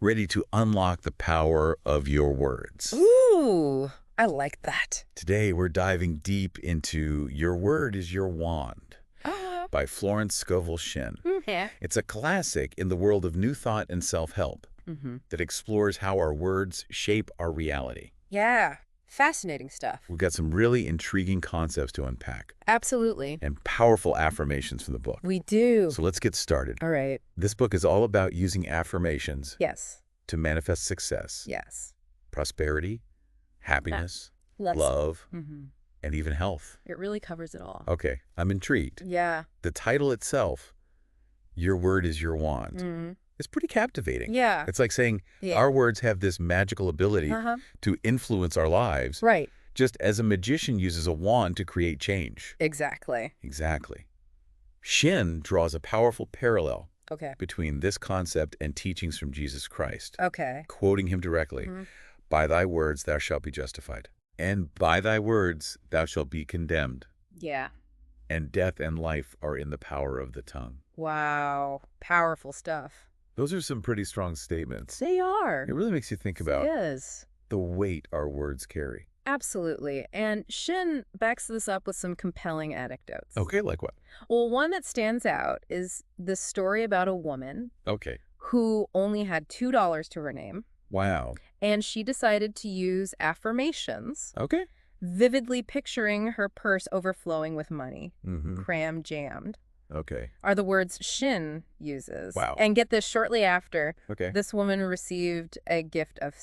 ready to unlock the power of your words. Ooh, I like that. Today, we're diving deep into Your Word is Your Wand by Florence Scovel Shinn. Yeah. It's a classic in the world of new thought and self-help that explores how our words shape our reality. Yeah, fascinating stuff. We've got some really intriguing concepts to unpack Absolutely. and powerful affirmations from the book. We do. So let's get started. All right. This book is all about using affirmations Yes. to manifest success, Yes. prosperity, happiness, Let's. love, Mm-hmm. and even health. It really covers it all. Okay, I'm intrigued. Yeah. The title itself, Your Word is Your Wand, Mm-hmm. is pretty captivating. Yeah. It's like saying our words have this magical ability to influence our lives, Right. just as a magician uses a wand to create change. Exactly. Exactly. Shinn draws a powerful parallel Okay. between this concept and teachings from Jesus Christ, Okay. quoting him directly, "By thy words thou shalt be justified, and by thy words thou shalt be condemned, Yeah. and death and life are in the power of the tongue." Wow. Powerful stuff. Those are some pretty strong statements. They are. It really makes you think about It is. the weight our words carry. Absolutely. And Shinn backs this up with some compelling anecdotes. Okay, like what? Well, one that stands out is the story about a woman Okay. who only had $2 to her name, Wow. and she decided to use affirmations, Okay. vividly picturing her purse overflowing with money, Mm-hmm. cram jammed, Okay. are the words Shinn uses. Wow. And get this, shortly after, Okay. this woman received a gift of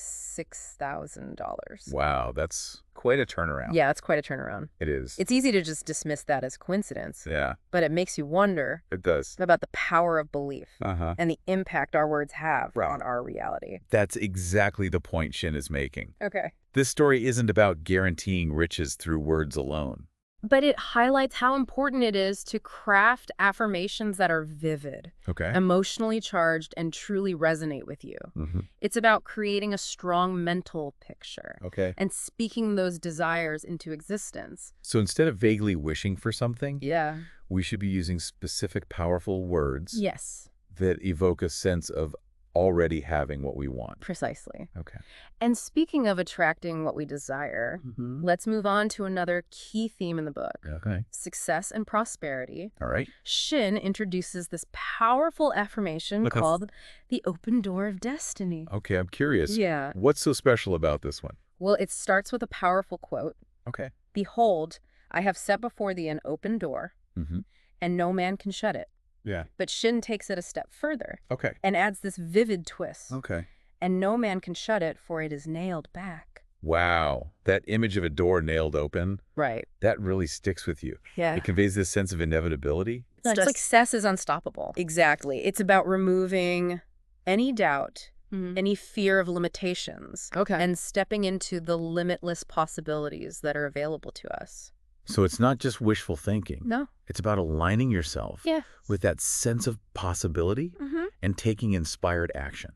$6,000. Wow, that's quite a turnaround. Yeah, it's quite a turnaround. It is. It's easy to just dismiss that as coincidence, Yeah, but it makes you wonder it does. about the power of belief Uh-huh. and the impact our words have Right. on our reality. That's exactly the point Shinn is making. Okay. This story isn't about guaranteeing riches through words alone. But it highlights how important it is to craft affirmations that are vivid, Okay. emotionally charged, and truly resonate with you. Mm-hmm. It's about creating a strong mental picture Okay. and speaking those desires into existence. So instead of vaguely wishing for something, Yeah. we should be using specific, powerful words Yes, that evoke a sense of already having what we want. precisely. Okay. And speaking of attracting what we desire, let's move on to another key theme in the book. Okay. Success and prosperity. All right. Shinn introduces this powerful affirmation Look how- called the open door of destiny. Okay, I'm curious. Yeah. What's so special about this one? Well, it starts with a powerful quote. Okay. Behold, I have set before thee an open door, Mm-hmm. and no man can shut it. Yeah. But Shinn takes it a step further Okay. and adds this vivid twist. Okay. And no man can shut it, for it is nailed back. Wow. That image of a door nailed open, Right. that really sticks with you. Yeah. It conveys this sense of inevitability. Success is unstoppable. Exactly. It's about removing any doubt, any fear of limitations, and stepping into the limitless possibilities that are available to us. So it's not just wishful thinking. No. It's about aligning yourself Yeah. with that sense of possibility and taking inspired action.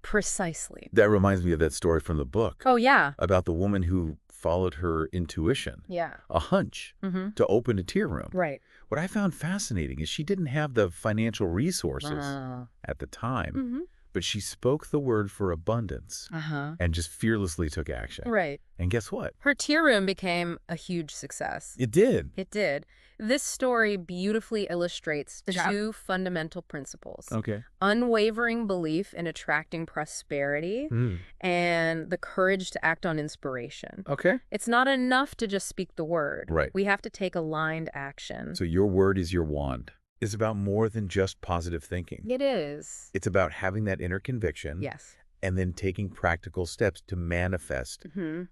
Precisely. That reminds me of that story from the book Oh, yeah. about the woman who followed her intuition, Yeah. a hunch, to open a tear room. Right. What I found fascinating is she didn't have the financial resources Uh at the time, but she spoke the word for abundance huh. and just fearlessly took action. Right. And guess what? Her tear room became a huge success. It did. It did. This story beautifully illustrates two fundamental principles. Okay. Unwavering belief in attracting prosperity and the courage to act on inspiration. Okay. It's not enough to just speak the word. Right. We have to take aligned action. So your word is your wand. It's about more than just positive thinking. It is. It's about having that inner conviction Yes. and then taking practical steps to manifest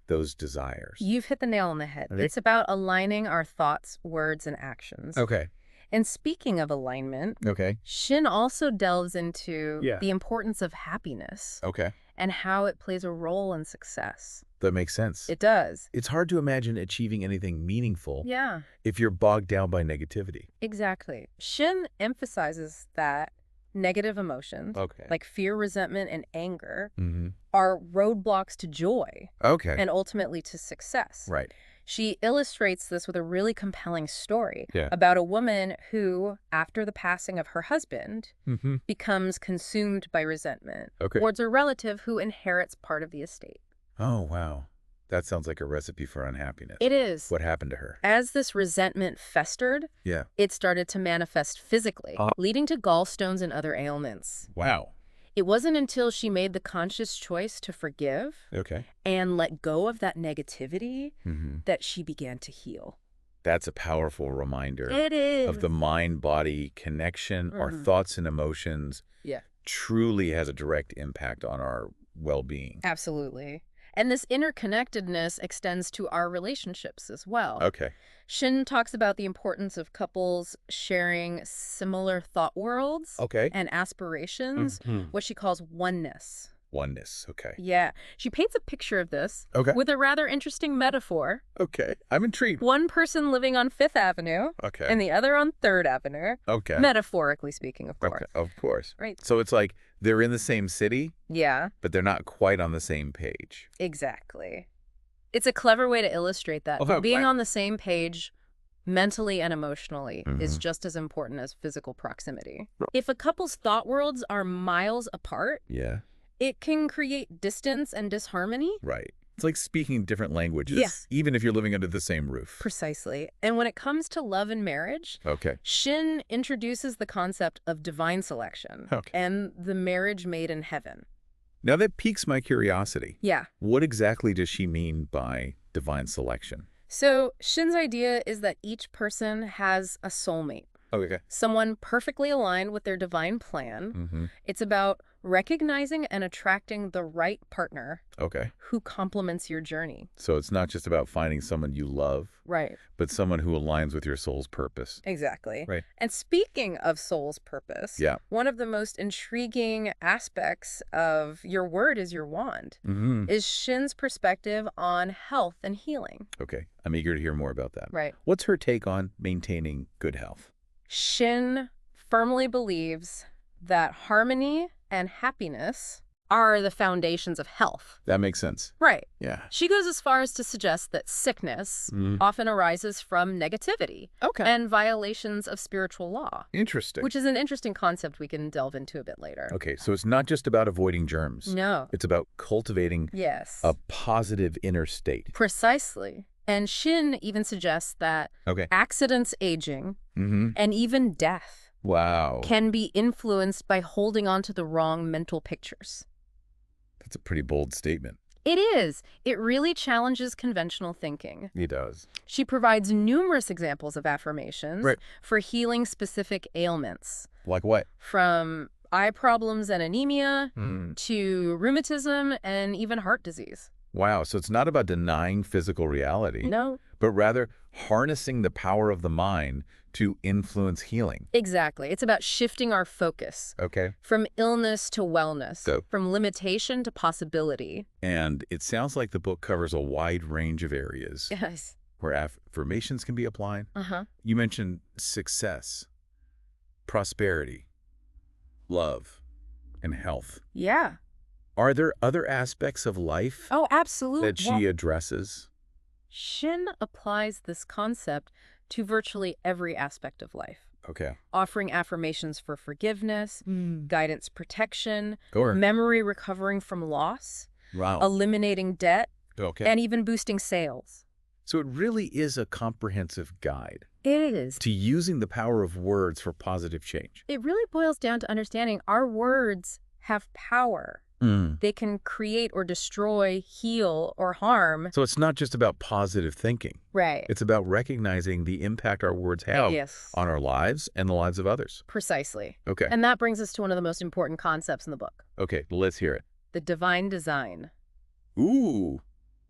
those desires. You've hit the nail on the head. Okay. It's about aligning our thoughts, words, and actions. Okay. And speaking of alignment, Okay. Shinn also delves into Yeah. the importance of happiness Okay. and how it plays a role in success. That makes sense. It does. It's hard to imagine achieving anything meaningful Yeah, if you're bogged down by negativity. exactly. Shinn emphasizes that negative emotions, Okay. like fear, resentment, and anger, Mm-hmm. are roadblocks to joy Okay. and ultimately to success. Right. She illustrates this with a really compelling story Yeah. about a woman who, after the passing of her husband, Mm-hmm. becomes consumed by resentment Okay. towards a relative who inherits part of the estate. Oh, wow. That sounds like a recipe for unhappiness. It is. What happened to her? As this resentment festered, Yeah. it started to manifest physically, leading to gallstones and other ailments. Wow. It wasn't until she made the conscious choice to forgive Okay. and let go of that negativity Mm-hmm. that she began to heal. That's a powerful reminder It is. of the mind-body connection. Our thoughts and emotions Yeah. truly has a direct impact on our well-being. Absolutely. And this interconnectedness extends to our relationships as well. Okay. Shinn talks about the importance of couples sharing similar thought worlds Okay. and aspirations, what she calls oneness. Oneness. Okay. Yeah. She paints a picture of this Okay. with a rather interesting metaphor. Okay. I'm intrigued. One person living on Fifth Avenue Okay. and the other on Third Avenue. Okay. Metaphorically speaking, of course. Okay. Of course. Right. So it's like they're in the same city, Yeah, but they're not quite on the same page. exactly. It's a clever way to illustrate that. Oh, Being wow. on the same page mentally and emotionally is just as important as physical proximity. If a couple's thought worlds are miles apart, Yeah. it can create distance and disharmony. Right. It's like speaking different languages, Yeah. even if you're living under the same roof. Precisely. And when it comes to love and marriage, Okay. Shinn introduces the concept of divine selection Okay. and the marriage made in heaven. Now that piques my curiosity. Yeah. What exactly does she mean by divine selection? So Shinn's idea is that each person has a soulmate, Okay. someone perfectly aligned with their divine plan. Mm-hmm. It's about recognizing and attracting the right partner Okay. who complements your journey. So it's not just about finding someone you love, Right. but someone who aligns with your soul's purpose. Exactly. Right. And speaking of soul's purpose, Yeah. one of the most intriguing aspects of your word is your wand Mm-hmm. is Shinn's perspective on health and healing. Okay. I'm eager to hear more about that. Right. What's her take on maintaining good health? Shinn firmly believes that harmony and happiness are the foundations of health. That makes sense. Right. Yeah. She goes as far as to suggest that sickness often arises from negativity Okay. and violations of spiritual law, Interesting. which is an interesting concept we can delve into a bit later. Okay, so it's not just about avoiding germs. No. It's about cultivating Yes. a positive inner state. Precisely. And Shinn even suggests that Okay. accidents, aging, Mm-hmm. and even death Wow. can be influenced by holding on to the wrong mental pictures. That's a pretty bold statement. It is. It really challenges conventional thinking. He does. She provides numerous examples of affirmations Right. for healing specific ailments, Like what? from eye problems and anemia Mm. to rheumatism and even heart disease. Wow, so it's not about denying physical reality, No, but rather harnessing the power of the mind to influence healing. exactly. It's about shifting our focus Okay. from illness to wellness, So- from limitation to possibility. And it sounds like the book covers a wide range of areas Yes. where affirmations can be applied. Uh-huh. You mentioned success, prosperity, love, and health. Yeah. Are there other aspects of life Oh, absolutely. that she addresses? Shinn applies this concept to virtually every aspect of life, Okay. offering affirmations for forgiveness, guidance protection, Go on. memory recovering from loss, Wow. eliminating debt, Okay. and even boosting sales. So it really is a comprehensive guide It is. to using the power of words for positive change. It really boils down to understanding our words have power. They can create or destroy, heal, or harm. So it's not just about positive thinking. Right. It's about recognizing the impact our words have Yes. on our lives and the lives of others. Precisely. Okay. And that brings us to one of the most important concepts in the book, Okay, let's hear it. the divine design. Ooh,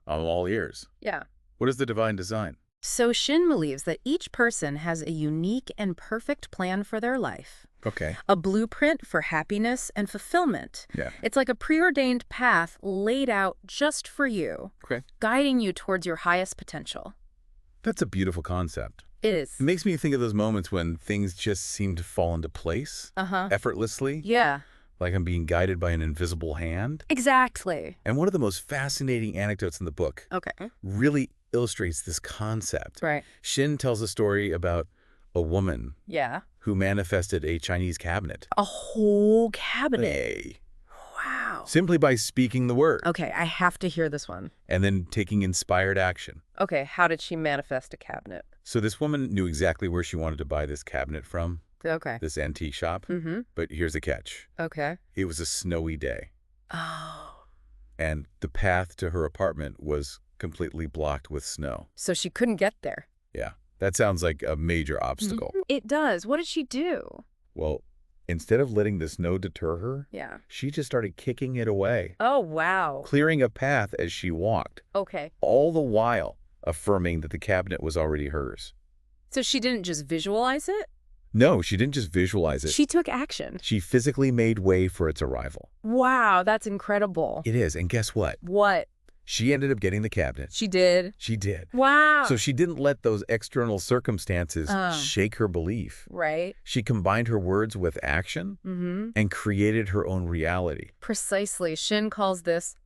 I'm all ears. Yeah. What is the divine design? So Shinn believes that each person has a unique and perfect plan for their life, Okay. a blueprint for happiness and fulfillment. Yeah. It's like a preordained path laid out just for you, Okay. guiding you towards your highest potential. That's a beautiful concept. It is. It makes me think of those moments when things just seem to fall into place Uh-huh. effortlessly. Yeah. Like I'm being guided by an invisible hand? Exactly. And one of the most fascinating anecdotes in the book Okay. really illustrates this concept. Right. Shin tells a story about a woman Yeah. who manifested a Chinese cabinet. A whole cabinet. Hey. Wow. Simply by speaking the word. Okay, I have to hear this one. And then taking inspired action. Okay, how did she manifest a cabinet? So this woman knew exactly where she wanted to buy this cabinet from, Okay. this antique shop. Mm-hmm. But here's the catch. Okay. It was a snowy day. Oh. And the path to her apartment was completely blocked with snow. So she couldn't get there. Yeah, that sounds like a major obstacle. It does. What did she do? Well, instead of letting the snow deter her, Yeah. she just started kicking it away, Oh, wow. clearing a path as she walked, Okay. all the while affirming that the cabinet was already hers. So she didn't just visualize it? No, she didn't just visualize it. She took action. She physically made way for its arrival. Wow, that's incredible. It is, and guess what? What? She ended up getting the cabinet. She did? She did. Wow. So she didn't let those external circumstances shake her belief. Right. She combined her words with action and created her own reality. Precisely. Shinn calls this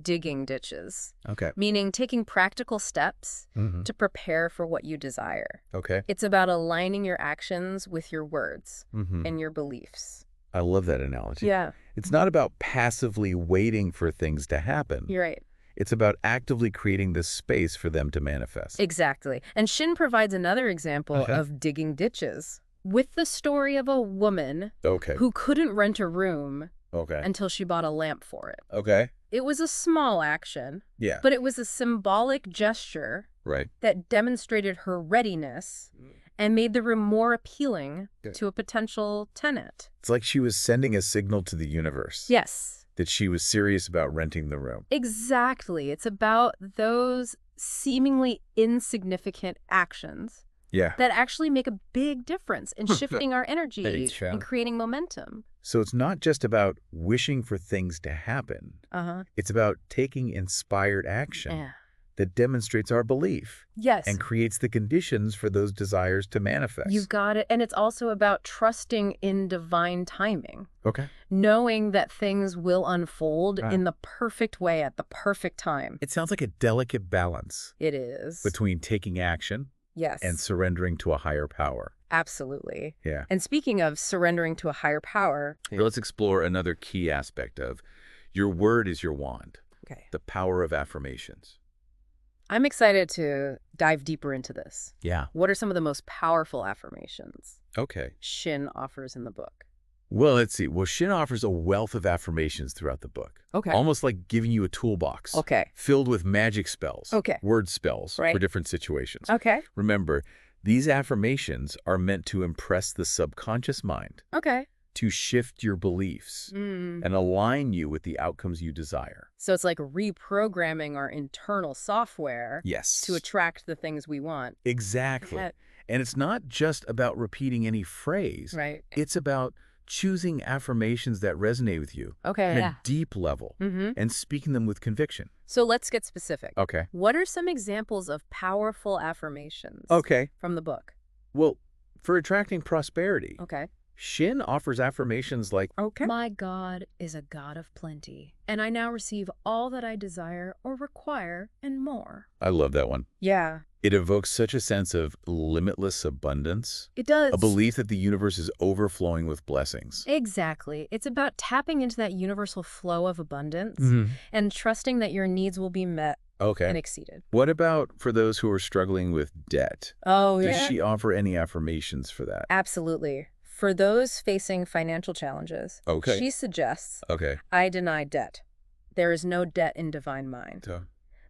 digging ditches, Okay. meaning taking practical steps to prepare for what you desire. Okay. It's about aligning your actions with your words and your beliefs. I love that analogy. Yeah, It's not about passively waiting for things to happen. you're right. It's about actively creating the space for them to manifest. Exactly. And Shinn provides another example of digging ditches with the story of a woman Okay. who couldn't rent a room Okay. until she bought a lamp for it. Okay. It was a small action, Yeah. but it was a symbolic gesture Right. that demonstrated her readiness and made the room more appealing to a potential tenant. It's like she was sending a signal to the universe. Yes, That she was serious about renting the room. exactly. It's about those seemingly insignificant actions Yeah. that actually make a big difference in shifting our energy Very true. and creating momentum. So it's not just about wishing for things to happen. Uh-huh. It's about taking inspired action Yeah. that demonstrates our belief Yes. and creates the conditions for those desires to manifest. You've got it. And it's also about trusting in divine timing, Okay. knowing that things will unfold Right. in the perfect way at the perfect time. It sounds like a delicate balance It is. between taking action Yes. and surrendering to a higher power. Absolutely. Yeah. And speaking of surrendering to a higher power. Let's explore another key aspect of your word is your wand, Okay. the power of affirmations. I'm excited to dive deeper into this. Yeah. What are some of the most powerful affirmations Okay. Shinn offers in the book? Well, let's see. Well, Shinn offers a wealth of affirmations throughout the book. Okay. Almost like giving you a toolbox. Okay. Filled with magic spells. Okay. Word spells Right. for different situations. Okay. Remember, these affirmations are meant to impress the subconscious mind, Okay. to shift your beliefs and align you with the outcomes you desire. So it's like reprogramming our internal software Yes. to attract the things we want. Exactly. Yeah. And it's not just about repeating any phrase. Right. It's about choosing affirmations that resonate with you Okay. at a deep level and speaking them with conviction. So let's get specific. Okay. What are some examples of powerful affirmations Okay. from the book? Well, for attracting prosperity, Okay. Shinn offers affirmations like, My God is a God of plenty, and I now receive all that I desire or require and more. I love that one. Yeah, It evokes such a sense of limitless abundance, it does. a belief that the universe is overflowing with blessings. Exactly. It's about tapping into that universal flow of abundance and trusting that your needs will be met and Okay. exceeded. What about for those who are struggling with debt? Oh, Does she offer any affirmations for that? Absolutely. For those facing financial challenges, Okay. she suggests, Okay. I deny debt. There is no debt in divine mind. So,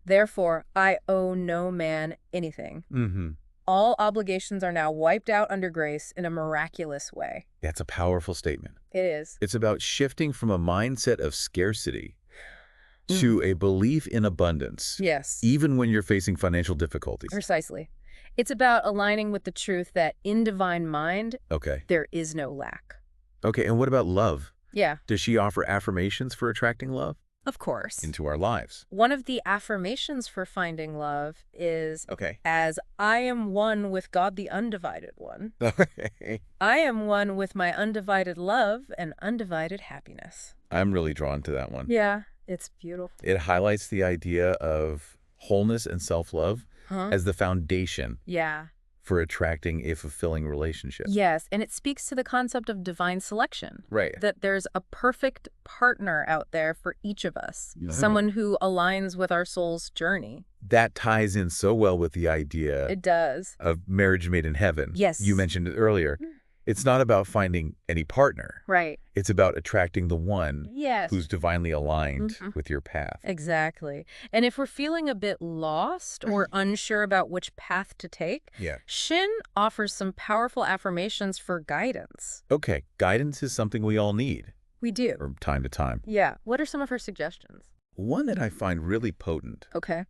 Therefore, I owe no man anything. mm-hmm. All obligations are now wiped out under grace in a miraculous way. That's a powerful statement. It is. It's about shifting from a mindset of scarcity to a belief in abundance, Yes. even when you're facing financial difficulties. Precisely. It's about aligning with the truth that in divine mind, Okay. there is no lack. Okay, and what about love? Yeah. Does she offer affirmations for attracting love? Of course. into our lives. One of the affirmations for finding love is, Okay. as I am one with God the undivided one, Okay. I am one with my undivided love and undivided happiness. I'm really drawn to that one. Yeah, it's beautiful. It highlights the idea of wholeness and self-love Huh? as the foundation Yeah. for attracting a fulfilling relationship. Yes, and it speaks to the concept of divine selection. Right. That there's a perfect partner out there for each of us. Yeah. Someone who aligns with our soul's journey. That ties in so well with the idea It does. of marriage made in heaven. Yes. You mentioned it earlier. It's not about finding any partner. Right. It's about attracting the one Yes. who's divinely aligned with your path. Exactly. And if we're feeling a bit lost or unsure about which path to take, Yeah. Shinn offers some powerful affirmations for guidance. Okay, guidance is something we all need We do. from time to time. Yeah. What are some of her suggestions? One that I find really potent Okay.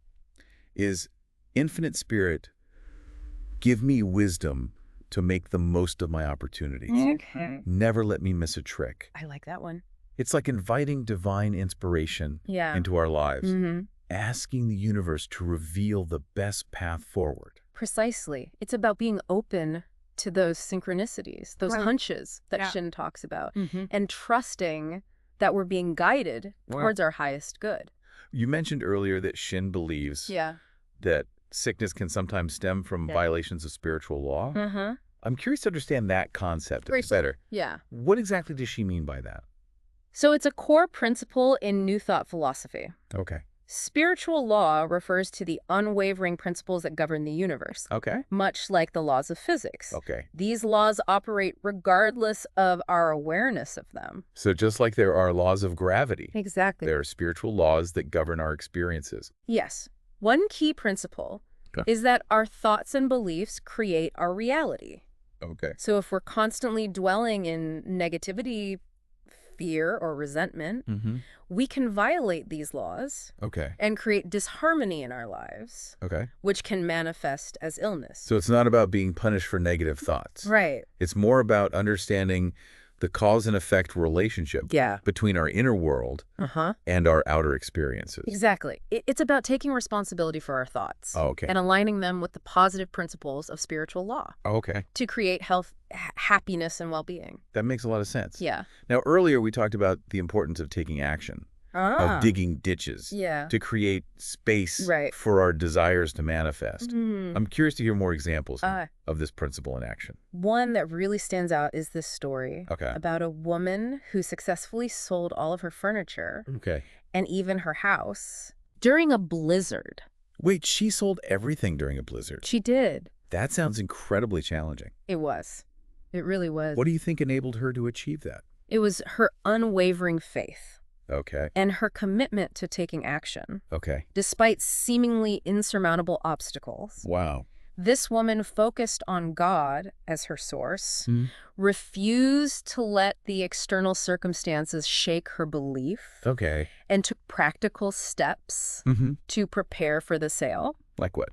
is, Infinite Spirit, give me wisdom to make the most of my opportunities. Okay. Never let me miss a trick. I like that one. It's like inviting divine inspiration Yeah. into our lives, Mm-hmm. asking the universe to reveal the best path forward. Precisely. It's about being open to those synchronicities, those Right. hunches that Yeah. Shinn talks about, Mm-hmm. and trusting that we're being guided Wow. towards our highest good. You mentioned earlier that Shinn believes Yeah. that sickness can sometimes stem from Yeah. violations of spiritual law. Mm-hmm. I'm curious to understand that concept a Very bit better. Yeah. What exactly does she mean by that? So it's a core principle in New Thought philosophy. Okay. Spiritual law refers to the unwavering principles that govern the universe, Okay. much like the laws of physics. Okay. These laws operate regardless of our awareness of them. So just like there are laws of gravity, Exactly. there are spiritual laws that govern our experiences. Yes. One key principle Okay. is that our thoughts and beliefs create our reality. Okay. So if we're constantly dwelling in negativity, fear, or resentment, Mm-hmm. we can violate these laws Okay. and create disharmony in our lives, Okay. which can manifest as illness. So it's not about being punished for negative thoughts. Right. It's more about understanding the cause and effect relationship Yeah. between our inner world Uh-huh. and our outer experiences. Exactly. It's about taking responsibility for our thoughts Oh, okay. and aligning them with the positive principles of spiritual law Oh, okay. to create health, happiness, and well-being. That makes a lot of sense. Yeah. Now, earlier we talked about the importance of taking action, of digging ditches Yeah. to create space Right. for our desires to manifest. Mhm. I'm curious to hear more examples Uh, of this principle in action. One that really stands out is this story Okay. about a woman who successfully sold all of her furniture Okay. and even her house during a blizzard. Wait, she sold everything during a blizzard. She did. That sounds incredibly challenging. It was. It really was. What do you think enabled her to achieve that? It was her unwavering faith Okay. and her commitment to taking action, Okay. despite seemingly insurmountable obstacles. Wow. This woman focused on God as her source, Hmm. refused to let the external circumstances shake her belief, Okay. and took practical steps Mm-hmm. to prepare for the sale. Like what?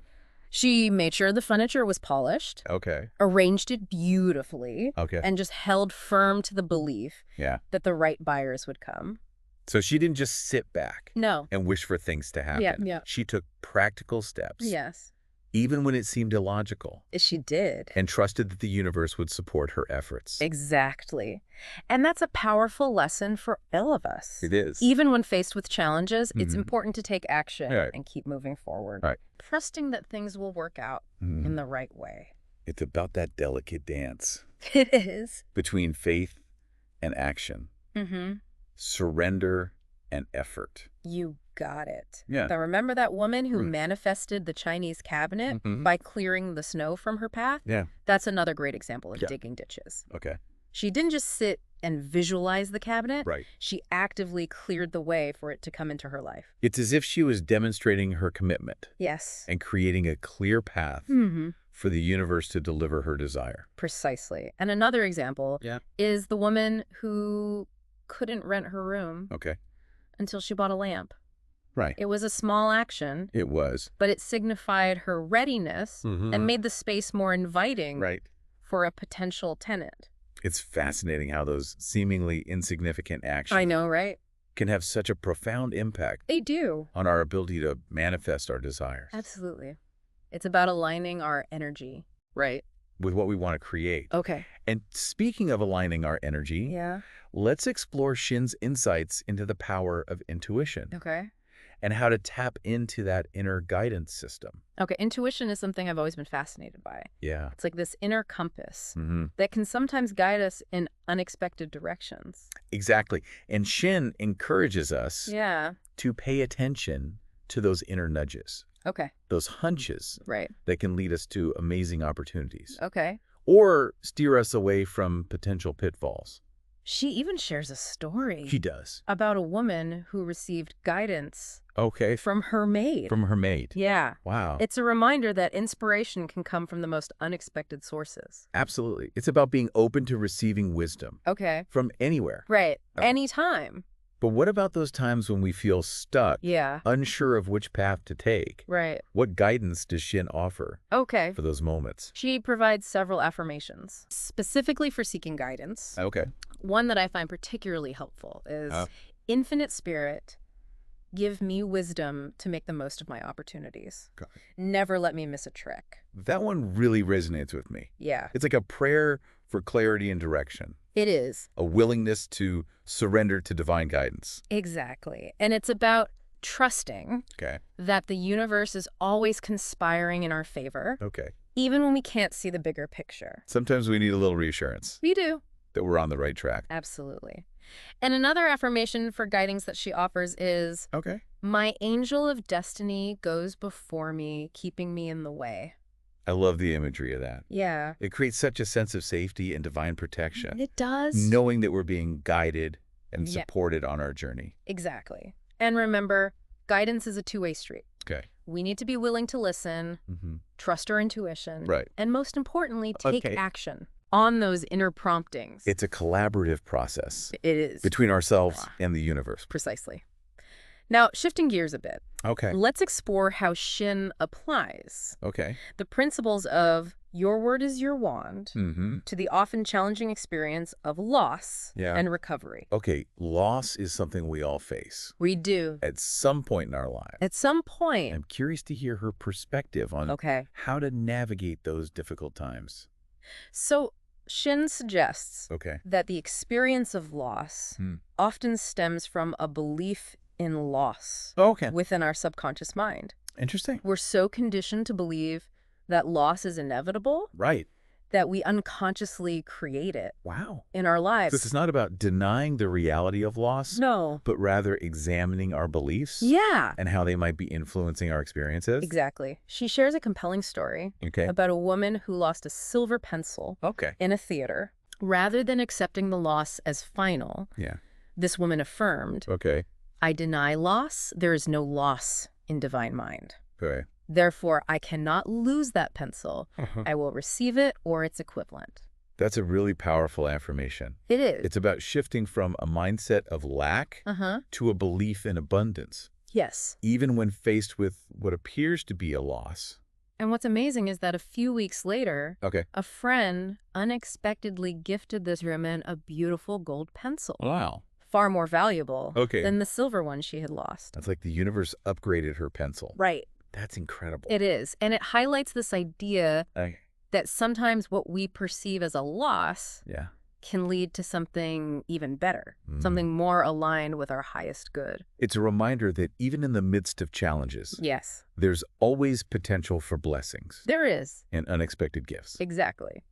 She made sure the furniture was polished, Okay. arranged it beautifully, Okay. and just held firm to the belief Yeah. that the right buyers would come. So she didn't just sit back No. and wish for things to happen. Yeah. She took practical steps, Yes. even when it seemed illogical, She did. and trusted that the universe would support her efforts. Exactly. And that's a powerful lesson for all of us. It is. Even when faced with challenges, it's Mhm. important to take action Right. and keep moving forward. Right. Trusting that things will work out Mhm. in the right way. It's about that delicate dance It is. between faith and action, Mm-hmm. surrender and effort. You got it. Yeah. Now, remember that woman who Mm. manifested the Chinese cabinet Mhm. by clearing the snow from her path? Yeah. That's another great example of Yeah. digging ditches. Okay. She didn't just sit and visualize the cabinet. Right. She actively cleared the way for it to come into her life. It's as if she was demonstrating her commitment Yes. and creating a clear path Mm-hmm. for the universe to deliver her desire. Precisely. And another example Yeah. is the woman who couldn't rent her room Okay. until she bought a lamp. Right. It was a small action, It was. but it signified her readiness Mhm. and made the space more inviting Right. for a potential tenant. It's fascinating how those seemingly insignificant actions I know, right? can have such a profound impact They do. on our ability to manifest our desires. Absolutely. It's about aligning our energy. Right. With what we want to create. Okay. And speaking of aligning our energy, Yeah. let's explore Shinn's insights into the power of intuition Okay. and how to tap into that inner guidance system. Okay. Intuition is something I've always been fascinated by. Yeah. It's like this inner compass Mm-hmm. that can sometimes guide us in unexpected directions. Exactly. And Shinn encourages us Yeah. to pay attention to those inner nudges, Okay. those hunches Right. that can lead us to amazing opportunities Okay. or steer us away from potential pitfalls. She even shares a story She does. about a woman who received guidance Okay. from her maid. From her maid. Yeah. Wow. It's a reminder that inspiration can come from the most unexpected sources. Absolutely. It's about being open to receiving wisdom Okay. from anywhere. Right. Oh. Anytime. But what about those times when we feel stuck, Yeah. unsure of which path to take? Right. What guidance does Shinn offer Okay. for those moments? She provides several affirmations, specifically for seeking guidance. Okay. One that I find particularly helpful is, Infinite Spirit, give me wisdom to make the most of my opportunities. Got it. Never let me miss a trick. That one really resonates with me. Yeah. It's like a prayer for clarity and direction, It is. a willingness to surrender to divine guidance. Exactly. And it's about trusting Okay. that the universe is always conspiring in our favor, Okay. even when we can't see the bigger picture. Sometimes we need a little reassurance We do. that we're on the right track. Absolutely. And another affirmation for guidance that she offers is, Okay. my angel of destiny goes before me, keeping me in the way. I love the imagery of that. Yeah. It creates such a sense of safety and divine protection, It does. knowing that we're being guided and Yeah. supported on our journey. Exactly. And remember, guidance is a two-way street. Okay. We need to be willing to listen, Mm-hmm. trust our intuition, Right. and most importantly, take Okay. action on those inner promptings. It's a collaborative process It is. between ourselves and the universe. Precisely. Now, shifting gears a bit, Okay. let's explore how Shinn applies Okay. the principles of your word is your wand Mm-hmm. to the often challenging experience of loss Yeah. and recovery. Okay. Loss is something we all face We do. at some point in our lives. At some point. I'm curious to hear her perspective on Okay. how to navigate those difficult times. So Shinn suggests Okay. that the experience of loss often stems from a belief in loss Okay. within our subconscious mind. Interesting. We're so conditioned to believe that loss is inevitable Right. that we unconsciously create it Wow. in our lives. This is not about denying the reality of loss, No. but rather examining our beliefs Yeah. and how they might be influencing our experiences. Exactly. She shares a compelling story Okay. about a woman who lost a silver pencil Okay. in a theater. Rather than accepting the loss as final, Yeah. this woman affirmed, Okay. I deny loss. There is no loss in divine mind. Okay. Therefore, I cannot lose that pencil. I will receive it or its equivalent. That's a really powerful affirmation. It is. It's about shifting from a mindset of lack to a belief in abundance, Yes. even when faced with what appears to be a loss. And what's amazing is that a few weeks later, Okay. a friend unexpectedly gifted this woman a beautiful gold pencil. Wow. Far more valuable Okay. than the silver one she had lost. That's like the universe upgraded her pencil. Right. That's incredible. It is. And it highlights this idea Okay. that sometimes what we perceive as a loss Yeah. can lead to something even better, something more aligned with our highest good. It's a reminder that even in the midst of challenges, Yes. there's always potential for blessings There is. and unexpected gifts. Exactly.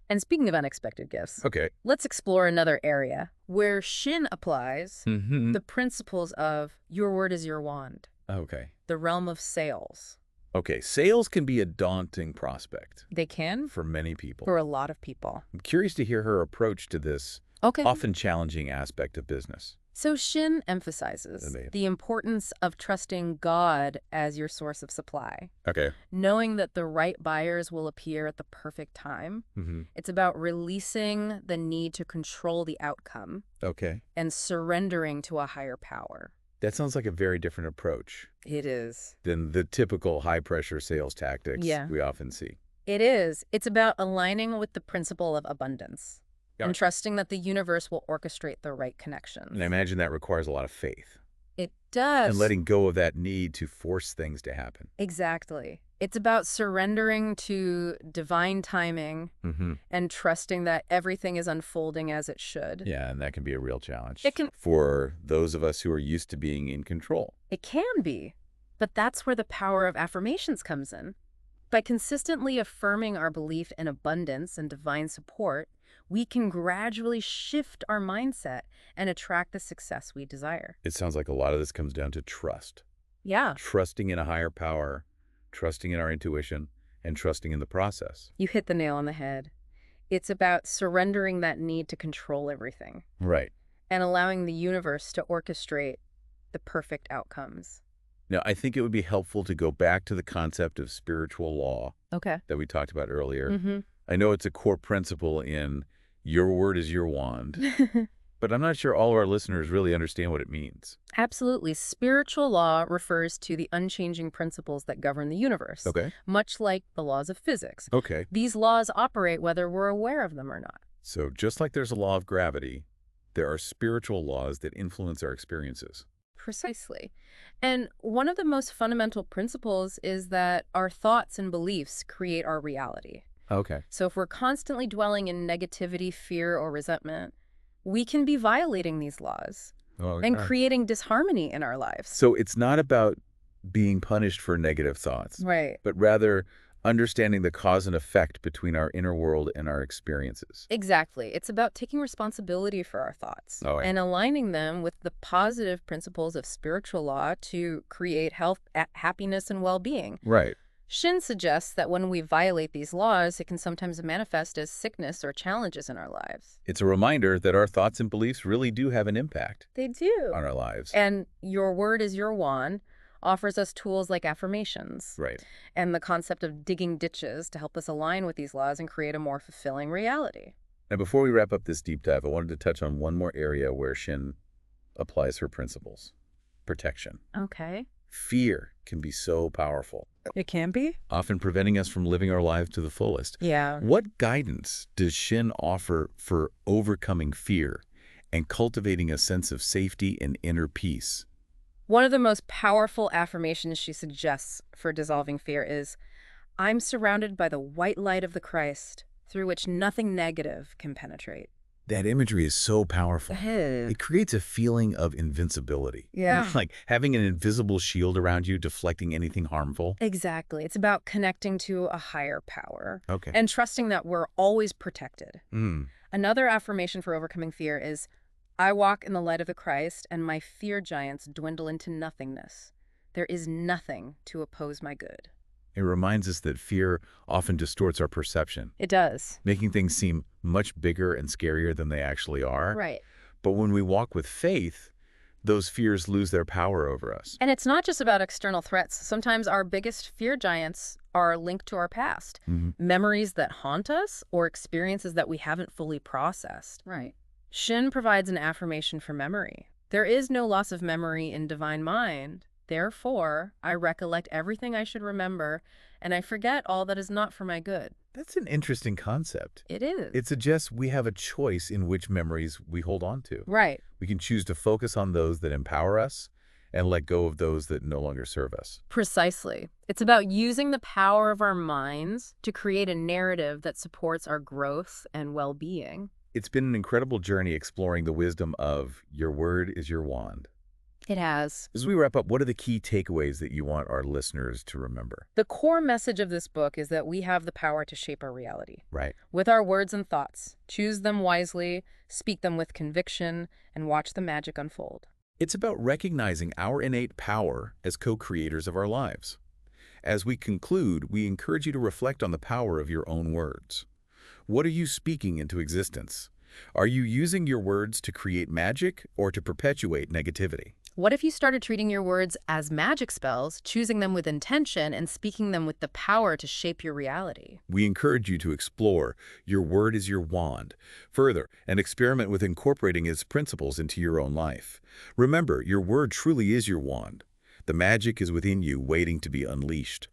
And speaking of unexpected gifts, Okay. let's explore another area where Shinn applies Mm-hmm. the principles of your word is your wand, Okay. the realm of sales. Okay. Sales can be a daunting prospect They can for many people. for a lot of people. I'm curious to hear her approach to this Okay. often challenging aspect of business. So Shinn emphasizes Amazing. the importance of trusting God as your source of supply, Okay. knowing that the right buyers will appear at the perfect time. Mm-hmm. It's about releasing the need to control the outcome Okay. and surrendering to a higher power. That sounds like a very different approach It is. than the typical high-pressure sales tactics Yeah. we often see. It is. It's about aligning with the principle of abundance. Yeah. and trusting that the universe will orchestrate the right connections. And I imagine that requires a lot of faith. It does. And letting go of that need to force things to happen. Exactly. It's about surrendering to divine timing and trusting that everything is unfolding as it should. Yeah, and that can be a real challenge It can. for those of us who are used to being in control. It can be. But that's where the power of affirmations comes in. By consistently affirming our belief in abundance and divine support, we can gradually shift our mindset and attract the success we desire. It sounds like a lot of this comes down to trust. Yeah. Trusting in a higher power, trusting in our intuition, and trusting in the process. You hit the nail on the head. It's about surrendering that need to control everything. Right. And allowing the universe to orchestrate the perfect outcomes. Now, I think it would be helpful to go back to the concept of spiritual law that we talked about earlier. I know it's a core principle in your word is your wand, but I'm not sure all of our listeners really understand what it means. Absolutely. Spiritual law refers to the unchanging principles that govern the universe, much like the laws of physics. These laws operate whether we're aware of them or not. So just like there's a law of gravity, there are spiritual laws that influence our experiences. Precisely. And one of the most fundamental principles is that our thoughts and beliefs create our reality. So if we're constantly dwelling in negativity, fear, or resentment, we can be violating these laws and creating disharmony in our lives. So it's not about being punished for negative thoughts, but rather understanding the cause and effect between our inner world and our experiences. Exactly. It's about taking responsibility for our thoughts and aligning them with the positive principles of spiritual law to create health, happiness, and well-being. Shinn suggests that when we violate these laws, it can sometimes manifest as sickness or challenges in our lives. It's a reminder that our thoughts and beliefs really do have an impact. They do. On our lives. And your word is your wand offers us tools like affirmations. And the concept of digging ditches to help us align with these laws and create a more fulfilling reality. Now, before we wrap up this deep dive, I wanted to touch on one more area where Shinn applies her principles. Protection. Fear can be so powerful. It can be? Often preventing us from living our lives to the fullest. What guidance does Shinn offer for overcoming fear and cultivating a sense of safety and inner peace? One of the most powerful affirmations she suggests for dissolving fear is, I'm surrounded by the white light of the Christ, through which nothing negative can penetrate. That imagery is so powerful. It creates a feeling of invincibility. Like having an invisible shield around you deflecting anything harmful. Exactly. It's about connecting to a higher power and trusting that we're always protected. Another affirmation for overcoming fear is, I walk in the light of the Christ, and my fear giants dwindle into nothingness. There is nothing to oppose my good. It reminds us that fear often distorts our perception. It does. Making things seem much bigger and scarier than they actually are. But when we walk with faith, those fears lose their power over us. And it's not just about external threats. Sometimes our biggest fear giants are linked to our past. Memories that haunt us or experiences that we haven't fully processed. Shinn provides an affirmation for memory. There is no loss of memory in divine mind. Therefore, I recollect everything I should remember, and I forget all that is not for my good. That's an interesting concept. It is. It suggests we have a choice in which memories we hold on to. We can choose to focus on those that empower us and let go of those that no longer serve us. Precisely. It's about using the power of our minds to create a narrative that supports our growth and well-being. It's been an incredible journey exploring the wisdom of your word is your wand. It has. As we wrap up, what are the key takeaways that you want our listeners to remember? The core message of this book is that we have the power to shape our reality. With our words and thoughts. Choose them wisely, speak them with conviction, and watch the magic unfold. It's about recognizing our innate power as co-creators of our lives. As we conclude, we encourage you to reflect on the power of your own words. What are you speaking into existence? Are you using your words to create magic or to perpetuate negativity? What if you started treating your words as magic spells, choosing them with intention and speaking them with the power to shape your reality? We encourage you to explore your word is your wand further and experiment with incorporating its principles into your own life. Remember, your word truly is your wand. The magic is within you waiting to be unleashed.